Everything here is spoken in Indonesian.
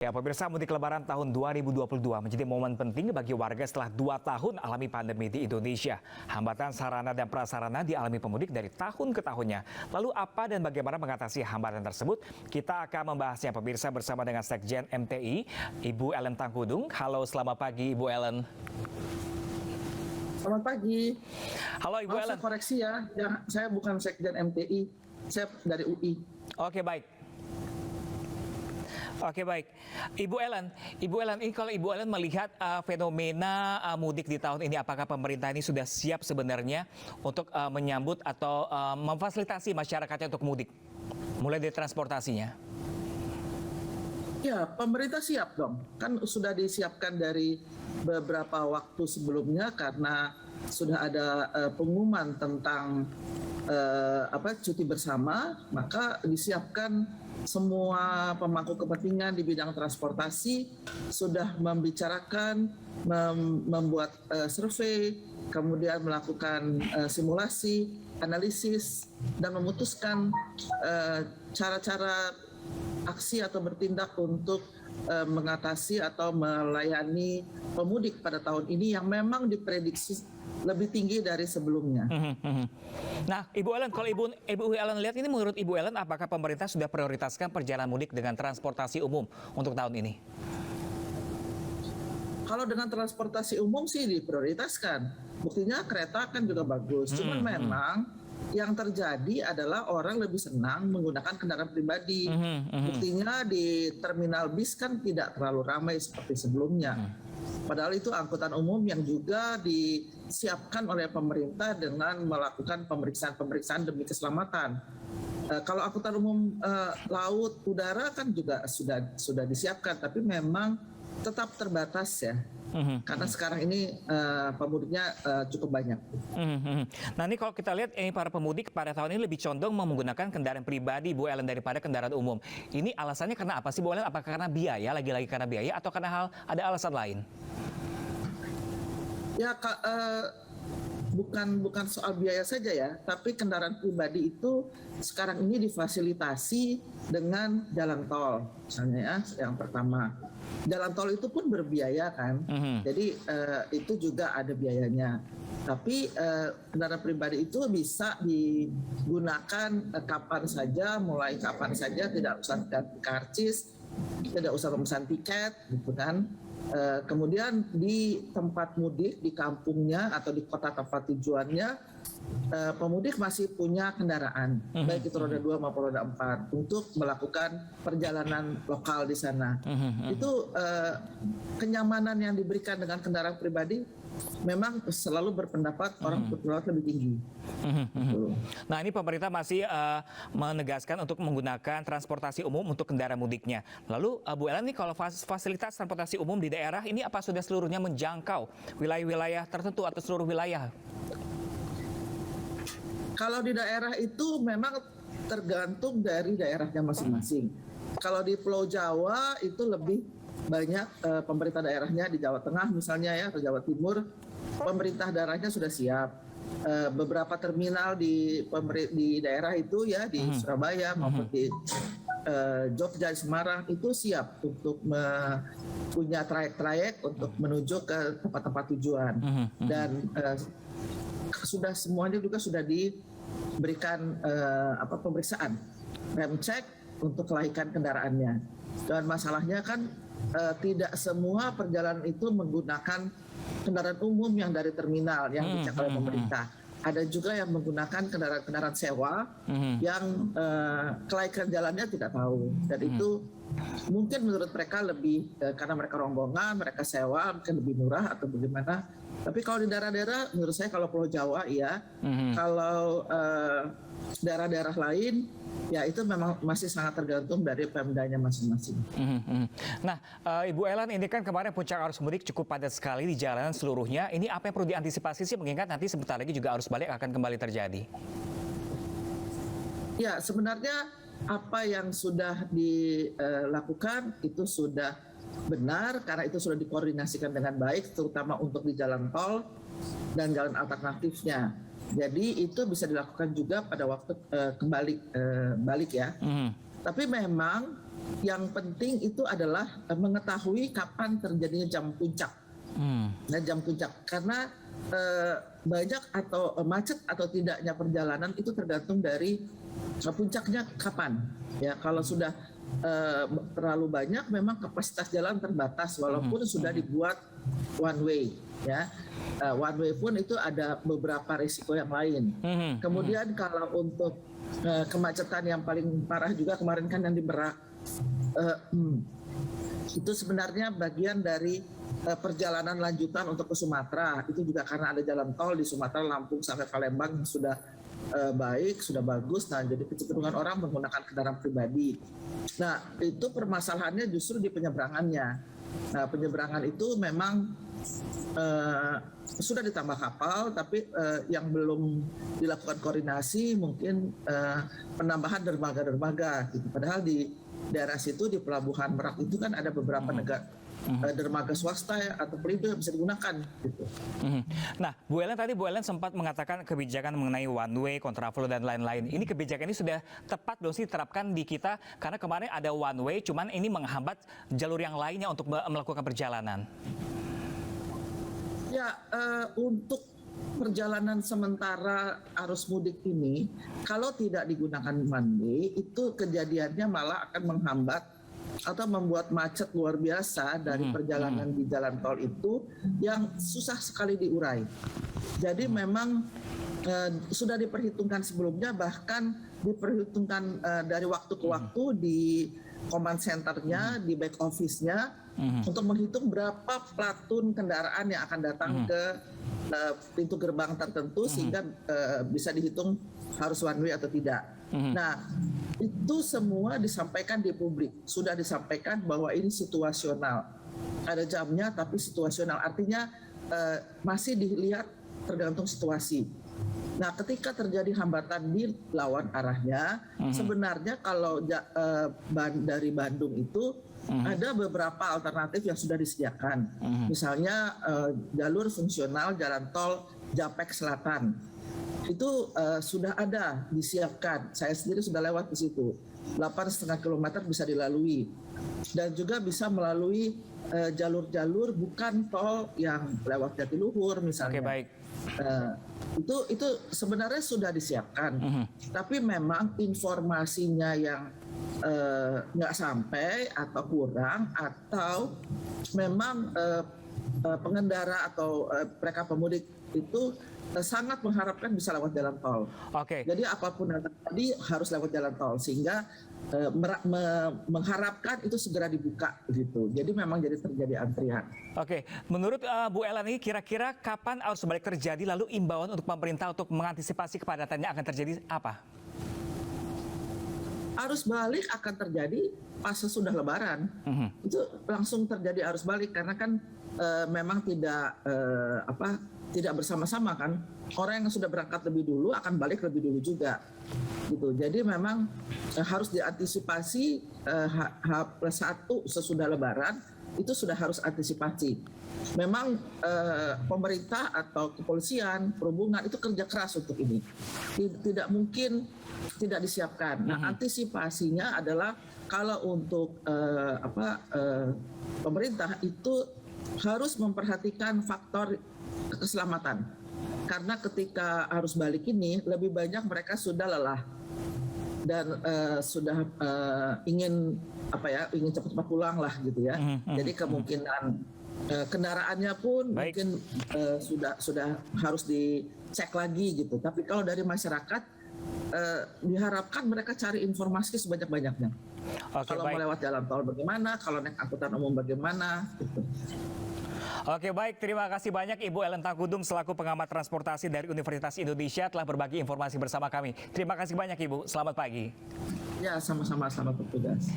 Ya, pemirsa, mudik lebaran tahun 2022 menjadi momen penting bagi warga setelah 2 tahun alami pandemi di Indonesia. Hambatan sarana dan prasarana dialami pemudik dari tahun ke tahunnya. Lalu apa dan bagaimana mengatasi hambatan tersebut? Kita akan membahasnya, pemirsa, bersama dengan Sekjen MTI, Ibu Ellen Tangkudung. Halo, selamat pagi, Ibu Ellen. Selamat pagi. Halo, Ibu Ellen. Saya koreksi ya, saya bukan Sekjen MTI, saya dari UI. Oke, baik. Oke, baik. Ibu Ellen, ini kalau Ibu Ellen melihat fenomena mudik di tahun ini, apakah pemerintah ini sudah siap sebenarnya untuk menyambut atau memfasilitasi masyarakatnya untuk mudik, mulai dari transportasinya? Ya, pemerintah siap dong. Kan sudah disiapkan dari beberapa waktu sebelumnya karena sudah ada pengumuman tentang cuti bersama, maka disiapkan semua pemangku kepentingan di bidang transportasi sudah membicarakan, membuat survei, kemudian melakukan simulasi, analisis, dan memutuskan cara-cara aksi atau bertindak untuk mengatasi atau melayani pemudik pada tahun ini yang memang diprediksi lebih tinggi dari sebelumnya. Nah, Ibu Ellen, kalau Ibu Ellen lihat ini, menurut Ibu Ellen, apakah pemerintah sudah prioritaskan perjalanan mudik dengan transportasi umum untuk tahun ini? Kalau dengan transportasi umum sih diprioritaskan. Buktinya kereta kan juga bagus. Cuman memang yang terjadi adalah orang lebih senang menggunakan kendaraan pribadi. Buktinya di terminal bis kan tidak terlalu ramai seperti sebelumnya. Padahal itu angkutan umum yang juga disiapkan oleh pemerintah dengan melakukan pemeriksaan demi keselamatan. Kalau angkutan umum laut, udara kan juga sudah disiapkan, tapi memang tetap terbatas ya. Karena sekarang ini pemudiknya cukup banyak. Nah, ini kalau kita lihat para pemudik pada tahun ini lebih condong menggunakan kendaraan pribadi, Bu Ellen, daripada kendaraan umum. Ini alasannya karena apa sih, Bu Ellen? Apakah karena biaya, lagi-lagi karena biaya, atau karena ada alasan lain? Ya, bukan soal biaya saja ya, tapi kendaraan pribadi itu sekarang ini difasilitasi dengan jalan tol, misalnya ya, yang pertama. Jalan tol itu pun berbiaya kan, jadi itu juga ada biayanya. Tapi kendaraan pribadi itu bisa digunakan kapan saja, mulai kapan saja, tidak usah karcis, tidak usah memesan tiket, gitu kan. Kemudian di tempat mudik, di kampungnya atau di kota tempat tujuannya, pemudik masih punya kendaraan, baik itu roda 2 maupun roda 4, untuk melakukan perjalanan lokal di sana. Itu kenyamanan yang diberikan dengan kendaraan pribadi memang selalu berpendapat orang berpendapat lebih tinggi. Nah, ini pemerintah masih menegaskan untuk menggunakan transportasi umum untuk kendaraan mudiknya. Lalu Bu Ellen, nih kalau fasilitas transportasi umum di daerah ini apa sudah seluruhnya menjangkau wilayah-wilayah tertentu atau seluruh wilayah? Kalau di daerah itu memang tergantung dari daerahnya masing-masing. Kalau di Pulau Jawa itu lebih banyak pemerintah daerahnya, di Jawa Tengah misalnya ya, atau Jawa Timur, pemerintah daerahnya sudah siap. Beberapa terminal di daerah itu ya, di Surabaya maupun di Jogja, Semarang itu siap untuk punya trayek-trayek untuk menuju ke tempat-tempat tujuan. Dan sudah semuanya juga sudah diberikan pemeriksaan rem cek untuk kelaikan kendaraannya. Dan masalahnya kan tidak semua perjalanan itu menggunakan kendaraan umum yang dari terminal yang dicek oleh pemerintah. Ada juga yang menggunakan kendaraan sewa yang kelaikan jalannya tidak tahu. Dan itu mungkin menurut mereka lebih karena mereka rombongan, mereka sewa mungkin lebih murah atau bagaimana. Tapi kalau di daerah-daerah, menurut saya kalau Pulau Jawa iya, kalau daerah-daerah lain ya itu memang masih sangat tergantung dari Pemdanya masing-masing. Nah, Ibu Ellen, ini kan kemarin puncak arus mudik cukup padat sekali di jalanan seluruhnya. Ini apa yang perlu diantisipasi sih, mengingat nanti sebentar lagi juga arus balik akan kembali terjadi? Ya, sebenarnya apa yang sudah dilakukan itu sudah benar karena itu sudah dikoordinasikan dengan baik, terutama untuk di jalan tol dan jalan alternatifnya. Jadi itu bisa dilakukan juga pada waktu balik ya. Tapi memang yang penting itu adalah mengetahui kapan terjadinya jam puncak. Nah, jam puncak karena banyak atau macet atau tidaknya perjalanan itu tergantung dari puncaknya kapan. Ya, kalau sudah terlalu banyak, memang kapasitas jalan terbatas walaupun sudah dibuat one way. Ya, one way pun itu ada beberapa risiko yang lain. Kemudian kalau untuk kemacetan yang paling parah juga kemarin kan yang di Merak, itu sebenarnya bagian dari perjalanan lanjutan untuk ke Sumatera. Itu juga karena ada jalan tol di Sumatera, Lampung sampai Palembang yang sudah baik, sudah bagus. Nah, jadi kecenderungan orang menggunakan kendaraan pribadi. Nah, itu permasalahannya justru di penyeberangannya. Nah, penyeberangan itu memang sudah ditambah kapal, tapi yang belum dilakukan koordinasi mungkin penambahan dermaga-dermaga. Gitu. Padahal di daerah situ di Pelabuhan Merak itu kan ada beberapa dermaga swasta ya, atau pelindung yang bisa digunakan. Gitu. Nah, Bu Ellen sempat mengatakan kebijakan mengenai one way, kontraflow dan lain-lain. Ini kebijakan ini sudah tepat belum sih diterapkan di kita? Karena kemarin ada one way, cuman ini menghambat jalur yang lainnya untuk melakukan perjalanan. Ya, untuk perjalanan sementara arus mudik ini, kalau tidak digunakan one way, itu kejadiannya malah akan menghambat atau membuat macet luar biasa dari perjalanan di jalan tol itu yang susah sekali diurai. Jadi memang sudah diperhitungkan sebelumnya, bahkan diperhitungkan dari waktu ke waktu di command centernya, di back office-nya, untuk menghitung berapa platun kendaraan yang akan datang ke pintu gerbang tertentu sehingga bisa dihitung harus one way atau tidak. Nah, itu semua disampaikan di publik. Sudah disampaikan bahwa ini situasional. Ada jamnya tapi situasional. Artinya masih dilihat tergantung situasi. Nah, ketika terjadi hambatan di lawan arahnya, sebenarnya kalau dari Bandung itu ada beberapa alternatif yang sudah disediakan. Misalnya jalur fungsional jalan tol Japek Selatan. Itu sudah ada disiapkan. Saya sendiri sudah lewat di situ. 8,5 km bisa dilalui. Dan juga bisa melalui jalur-jalur bukan tol yang lewat Jatiluhur misalnya. Oke, baik. Itu sebenarnya sudah disiapkan. Tapi memang informasinya yang nggak sampai atau kurang, atau memang pengendara atau mereka pemudik itu sangat mengharapkan bisa lewat jalan tol. Oke. Jadi apapun yang tadi harus lewat jalan tol, sehingga mengharapkan itu segera dibuka gitu. Jadi memang terjadi antrian. Oke, menurut Bu Ellen ini kira-kira kapan arus balik terjadi, lalu imbauan untuk pemerintah untuk mengantisipasi kepadatannya akan terjadi apa? Arus balik akan terjadi pas sesudah Lebaran. Itu langsung terjadi arus balik karena kan memang tidak bersama-sama kan. Orang yang sudah berangkat lebih dulu akan balik lebih dulu juga. Gitu. Jadi memang harus diantisipasi H+1 sesudah Lebaran, itu sudah harus antisipasi. Memang pemerintah atau kepolisian, perhubungan itu kerja keras untuk ini. Tidak mungkin tidak disiapkan. Nah, antisipasinya adalah kalau untuk pemerintah itu harus memperhatikan faktor keselamatan. Karena ketika arus balik ini lebih banyak mereka sudah lelah dan sudah ingin cepat-cepat pulang lah gitu ya. Jadi kemungkinan kendaraannya pun mungkin sudah harus dicek lagi gitu. Tapi kalau dari masyarakat diharapkan mereka cari informasi sebanyak-banyaknya. Kalau mau lewat jalan tol bagaimana, kalau naik angkutan umum bagaimana gitu. Oke, baik, terima kasih banyak Ibu Ellen Tangkudum selaku pengamat transportasi dari Universitas Indonesia telah berbagi informasi bersama kami. Terima kasih banyak Ibu, selamat pagi. Ya, sama-sama, selamat bertugas.